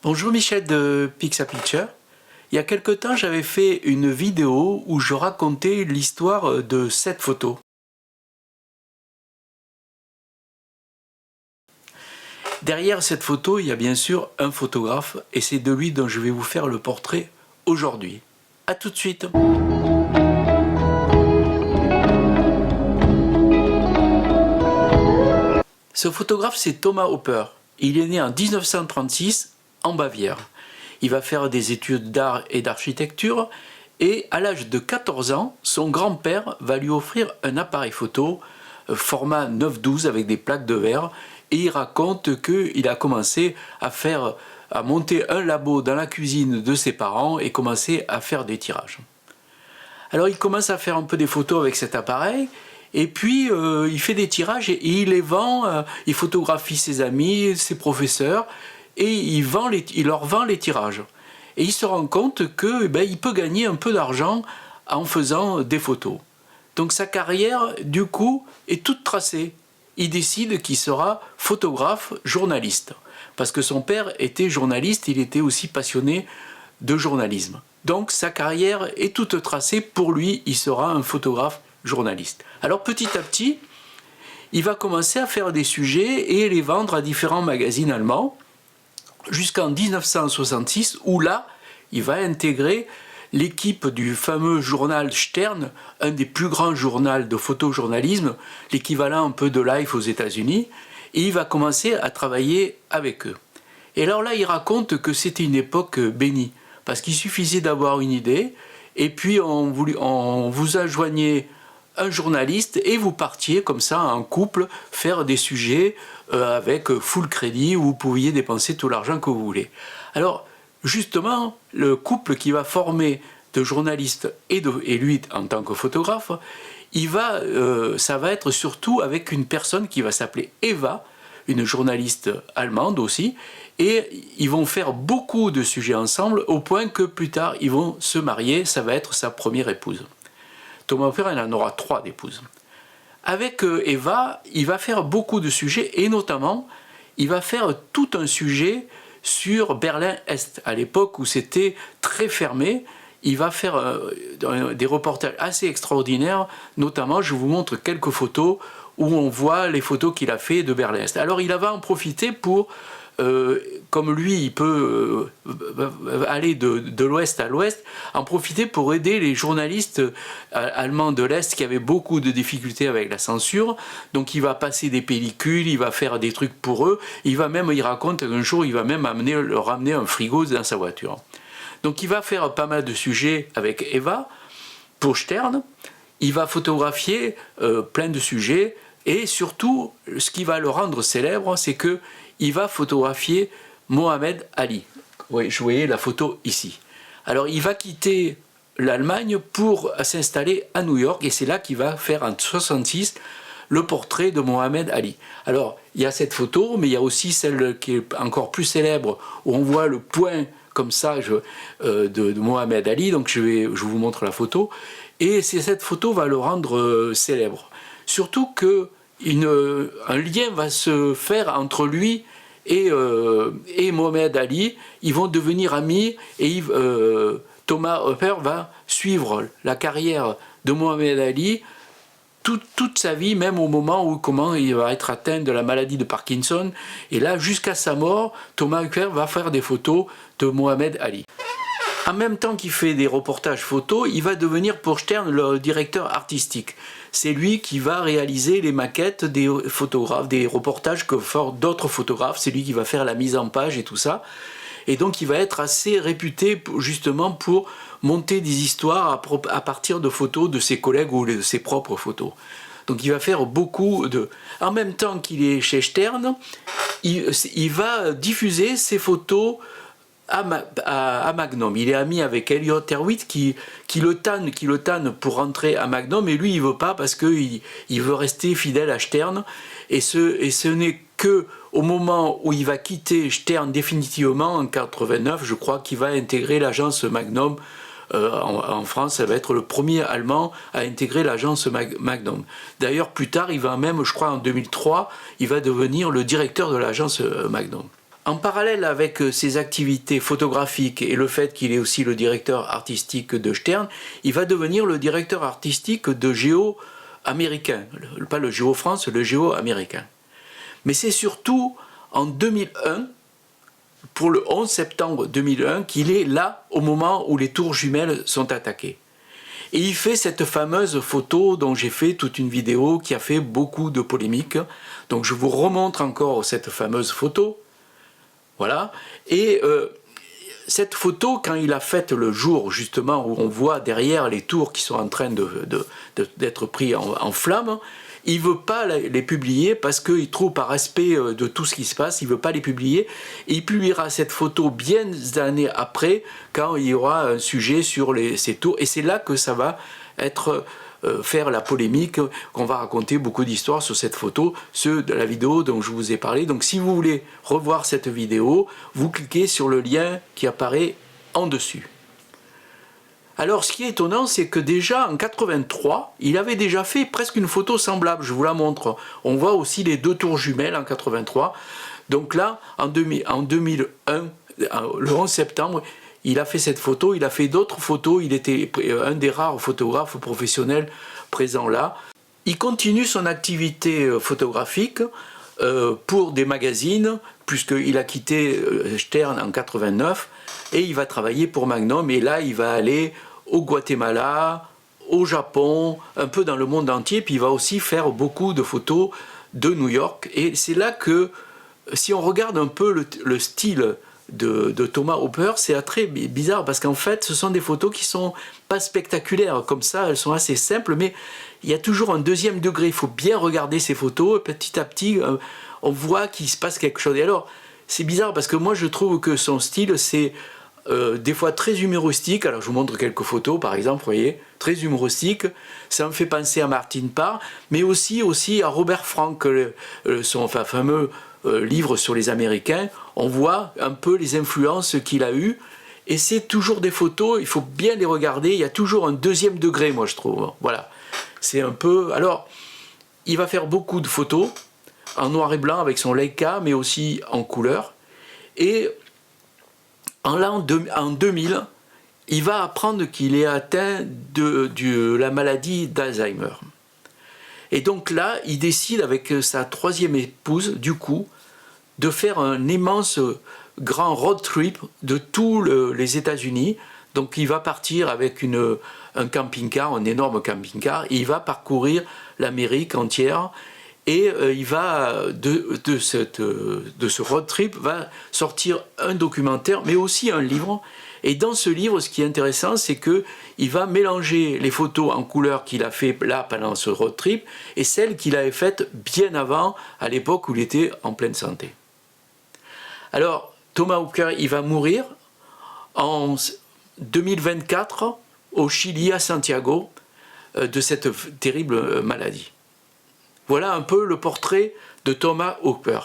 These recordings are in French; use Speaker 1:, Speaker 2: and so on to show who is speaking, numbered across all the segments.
Speaker 1: Bonjour Michel de Pixapicture. Il y a quelque temps, j'avais fait une vidéo où je racontais l'histoire de cette photo. Derrière cette photo, il y a bien sûr un photographe et c'est de lui dont je vais vous faire le portrait aujourd'hui. A tout de suite. Ce photographe, c'est Thomas Hopper. Il est né en 1936 en Bavière. Il va faire des études d'art et d'architecture et à l'âge de 14 ans, son grand-père va lui offrir un appareil photo format 9-12 avec des plaques de verre et il raconte qu'il a commencé à monter un labo dans la cuisine de ses parents et commencer à faire des tirages. Alors il commence à faire un peu des photos avec cet appareil et puis il fait des tirages et il les vend, il photographie ses amis, ses professeurs et il leur vend les tirages. Et il se rend compte qu'il peut gagner un peu d'argent en faisant des photos. Donc sa carrière, du coup, est toute tracée. Il décide qu'il sera photographe, journaliste. Parce que son père était journaliste, il était aussi passionné de journalisme. Donc sa carrière est toute tracée. Pour lui, il sera un photographe journaliste. Alors petit à petit, il va commencer à faire des sujets et les vendre à différents magazines allemands jusqu'en 1966 où là, il va intégrer l'équipe du fameux journal Stern, un des plus grands journaux de photojournalisme, l'équivalent un peu de Life aux États-Unis, et il va commencer à travailler avec eux. Et alors là, il raconte que c'était une époque bénie, parce qu'il suffisait d'avoir une idée, et puis on vous adjoignait un journaliste et vous partiez comme ça en couple faire des sujets avec full crédit où vous pouviez dépenser tout l'argent que vous voulez. Alors justement, le couple qui va former de journaliste et lui en tant que photographe, ça va être surtout avec une personne qui va s'appeler Eva, une journaliste allemande aussi, et ils vont faire beaucoup de sujets ensemble au point que plus tard ils vont se marier, ça va être sa première épouse. Thomas Hopper, il en aura 3 d'épouses. Avec Eva, il va faire beaucoup de sujets et notamment, il va faire tout un sujet sur Berlin-Est, à l'époque où c'était très fermé. Il va faire des reportages assez extraordinaires, notamment, je vous montre quelques photos où on voit les photos qu'il a fait de Berlin-Est. Alors il va en profiter pour, comme lui il peut aller de l'ouest à l'ouest, en profiter pour aider les journalistes allemands de l'Est qui avaient beaucoup de difficultés avec la censure. Donc il va passer des pellicules, il va faire des trucs pour eux, il raconte qu'un jour il va même leur amener un frigo dans sa voiture. Donc il va faire pas mal de sujets avec Eva pour Stern, il va photographier plein de sujets et surtout ce qui va le rendre célèbre, c'est que il va photographier Mohamed Ali. Oui, je voyais la photo ici. Alors il va quitter l'Allemagne pour s'installer à New York et c'est là qu'il va faire en 1966 le portrait de Mohamed Ali. Alors il y a cette photo, mais il y a aussi celle qui est encore plus célèbre où on voit le poing comme ça de Mohamed Ali. Donc je vous montre la photo et cette photo va le rendre célèbre. Surtout que un lien va se faire entre lui et Mohamed Ali. Ils vont devenir amis et Thomas Hopper va suivre la carrière de Mohamed Ali toute sa vie, même au moment où il va être atteint de la maladie de Parkinson. Et là, jusqu'à sa mort, Thomas Hopper va faire des photos de Mohamed Ali. En même temps qu'il fait des reportages photos, il va devenir pour Stern le directeur artistique. C'est lui qui va réaliser les maquettes des photographes, des reportages que font d'autres photographes. C'est lui qui va faire la mise en page et tout ça. Et donc il va être assez réputé justement pour monter des histoires à partir de photos de ses collègues ou de ses propres photos. Donc il va faire beaucoup de... En même temps qu'il est chez Stern, il va diffuser ses photos à Magnum. Il est ami avec Elliott Erwitt qui le tanne pour rentrer à Magnum et lui il veut pas parce qu'il veut rester fidèle à Stern et ce n'est que au moment où il va quitter Stern définitivement en 89, je crois qu'il va intégrer l'agence Magnum. En France, ça va être le premier Allemand à intégrer l'agence Magnum. D'ailleurs, plus tard, il va même, je crois en 2003, il va devenir le directeur de l'agence Magnum. En parallèle avec ses activités photographiques et le fait qu'il est aussi le directeur artistique de Stern, il va devenir le directeur artistique de Géo américain. Pas le Géo France, le Géo américain. Mais c'est surtout en 2001, pour le 11 septembre 2001, qu'il est là au moment où les tours jumelles sont attaquées. Et il fait cette fameuse photo dont j'ai fait toute une vidéo qui a fait beaucoup de polémiques. Donc je vous remontre encore cette fameuse photo. Voilà. Et cette photo, quand il a faite le jour justement où on voit derrière les tours qui sont en train d'être pris en flammes, il ne veut pas les publier parce qu'il trouve par respect de tout ce qui se passe, il ne veut pas les publier. Et il publiera cette photo bien des années après, quand il y aura un sujet sur ces tours. Et c'est là que ça va être faire la polémique, qu'on va raconter beaucoup d'histoires sur cette photo, ceux de la vidéo dont je vous ai parlé. Donc si vous voulez revoir cette vidéo, vous cliquez sur le lien qui apparaît en dessus. Alors ce qui est étonnant, c'est que déjà en 83, il avait déjà fait presque une photo semblable, je vous la montre. On voit aussi les deux tours jumelles en 83. Donc là, en 2001, le 11 septembre, il a fait cette photo, il a fait d'autres photos, il était un des rares photographes professionnels présents là. Il continue son activité photographique pour des magazines, puisqu'il a quitté Stern en 89, et il va travailler pour Magnum, et là il va aller au Guatemala, au Japon, un peu dans le monde entier, puis il va aussi faire beaucoup de photos de New York, et c'est là que, si on regarde un peu le style de Thomas Hooper, c'est très bizarre, parce qu'en fait ce sont des photos qui sont pas spectaculaires, comme ça, elles sont assez simples, mais il y a toujours un deuxième degré, il faut bien regarder ces photos, et petit à petit, on voit qu'il se passe quelque chose. Et alors, c'est bizarre, parce que moi je trouve que son style, c'est des fois très humoristique. Alors je vous montre quelques photos par exemple, vous voyez, très humoristique, ça me fait penser à Martin Parr, mais aussi à Robert Frank, son fameux livre sur les Américains. On voit un peu les influences qu'il a eues, et c'est toujours des photos, il faut bien les regarder, il y a toujours un deuxième degré, moi je trouve. Voilà, c'est un peu... Alors, il va faire beaucoup de photos en noir et blanc avec son Leica, mais aussi en couleur, et en 2000, il va apprendre qu'il est atteint de la maladie d'Alzheimer. Et donc là, il décide avec sa troisième épouse, du coup, de faire un immense grand road trip de tous les États-Unis. Donc il va partir avec un camping-car, un énorme camping-car, et il va parcourir l'Amérique entière. Et il va, de ce road trip, va sortir un documentaire, mais aussi un livre. Et dans ce livre, ce qui est intéressant, c'est qu'il va mélanger les photos en couleur qu'il a fait là pendant ce road trip et celles qu'il avait faites bien avant, à l'époque où il était en pleine santé. Alors, Thomas Hooper, il va mourir en 2024 au Chili, à Santiago, de cette terrible maladie. Voilà un peu le portrait de Thomas Hooper.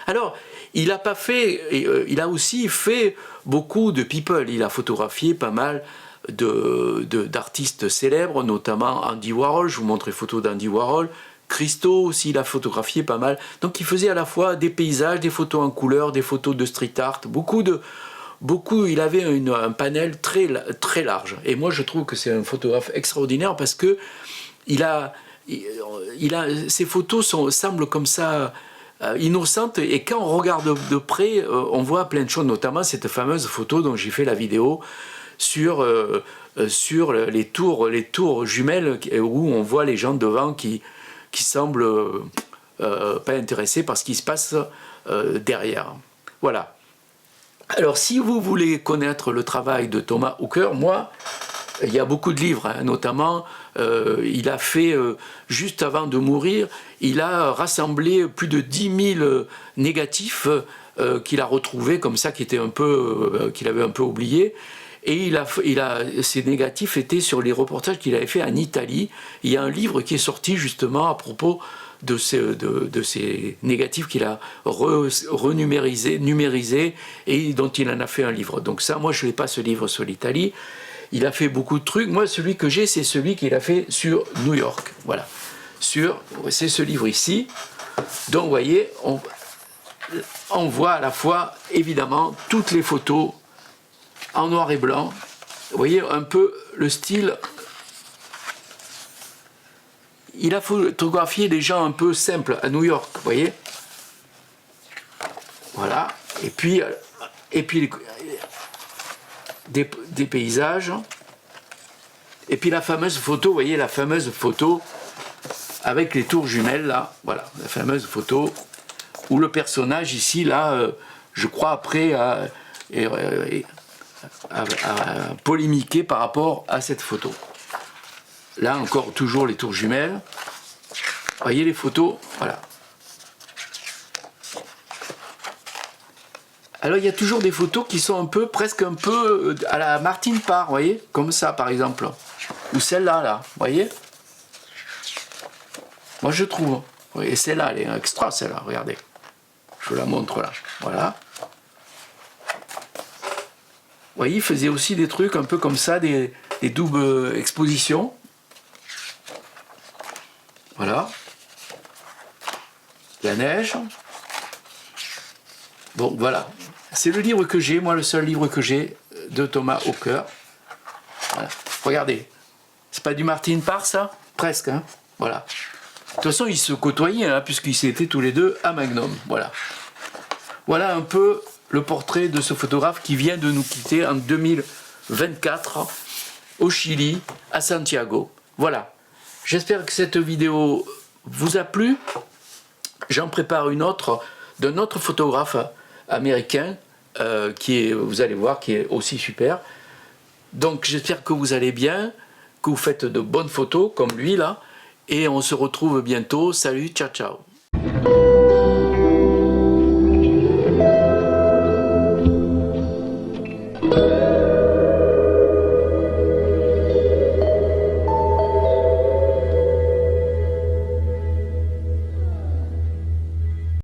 Speaker 1: Alors, il a aussi fait beaucoup de people. Il a photographié pas mal d'artistes célèbres, notamment Andy Warhol. Je vous montre les photos d'Andy Warhol. Christo aussi, il a photographié pas mal. Donc, il faisait à la fois des paysages, des photos en couleur, des photos de street art, il avait un panel très, très large. Et moi, je trouve que c'est un photographe extraordinaire parce que ces photos semblent comme ça innocentes, et quand on regarde de près, on voit plein de choses, notamment cette fameuse photo dont j'ai fait la vidéo sur les tours jumelles, où on voit les gens devant qui semblent pas intéressés par ce qui se passe derrière. Voilà. Alors si vous voulez connaître le travail de Thomas Hooper, moi, il y a beaucoup de livres, hein, notamment il a fait, juste avant de mourir, il a rassemblé plus de 10 000 négatifs qu'il a retrouvés comme ça, qu'il avait un peu oubliés. Et ces négatifs étaient sur les reportages qu'il avait fait en Italie. Il y a un livre qui est sorti justement à propos de ces négatifs qu'il a numérisés et dont il en a fait un livre. Donc ça, moi je n'ai pas ce livre sur l'Italie. Il a fait beaucoup de trucs. Moi, celui que j'ai, c'est celui qu'il a fait sur New York. Voilà. C'est ce livre ici. Donc, vous voyez, on voit à la fois, évidemment, toutes les photos en noir et blanc. Vous voyez un peu le style. Il a photographié des gens un peu simples à New York, vous voyez. Voilà. Et puis des paysages. Et puis la fameuse photo, vous voyez, la fameuse photo avec les tours jumelles, là. Voilà, la fameuse photo où le personnage ici, là, je crois après à polémiquer par rapport à cette photo. Là encore, toujours les tours jumelles. Vous voyez les photos, voilà. Alors il y a toujours des photos qui sont un peu, presque un peu à la Martine Parr, vous voyez, comme ça par exemple. Ou celle-là, là, vous voyez. Moi je trouve. Et celle-là, elle est extra, celle-là, regardez. Je vous la montre là, voilà. Vous voyez, il faisait aussi des trucs un peu comme ça, des doubles expositions. Voilà. La neige. Bon, voilà. C'est le livre que j'ai, moi, le seul livre que j'ai de Thomas Hawker. Voilà. Regardez. C'est pas du Martine Parr, ça? Presque, hein? Voilà. De toute façon, ils se côtoyaient, hein, puisqu'ils étaient tous les deux à Magnum. Voilà. Voilà un peu le portrait de ce photographe qui vient de nous quitter en 2024 au Chili, à Santiago. Voilà. J'espère que cette vidéo vous a plu. J'en prépare une autre d'un autre photographe américain qui est, vous allez voir, qui est aussi super. Donc j'espère que vous allez bien, que vous faites de bonnes photos comme lui là. Et on se retrouve bientôt. Salut, ciao, ciao.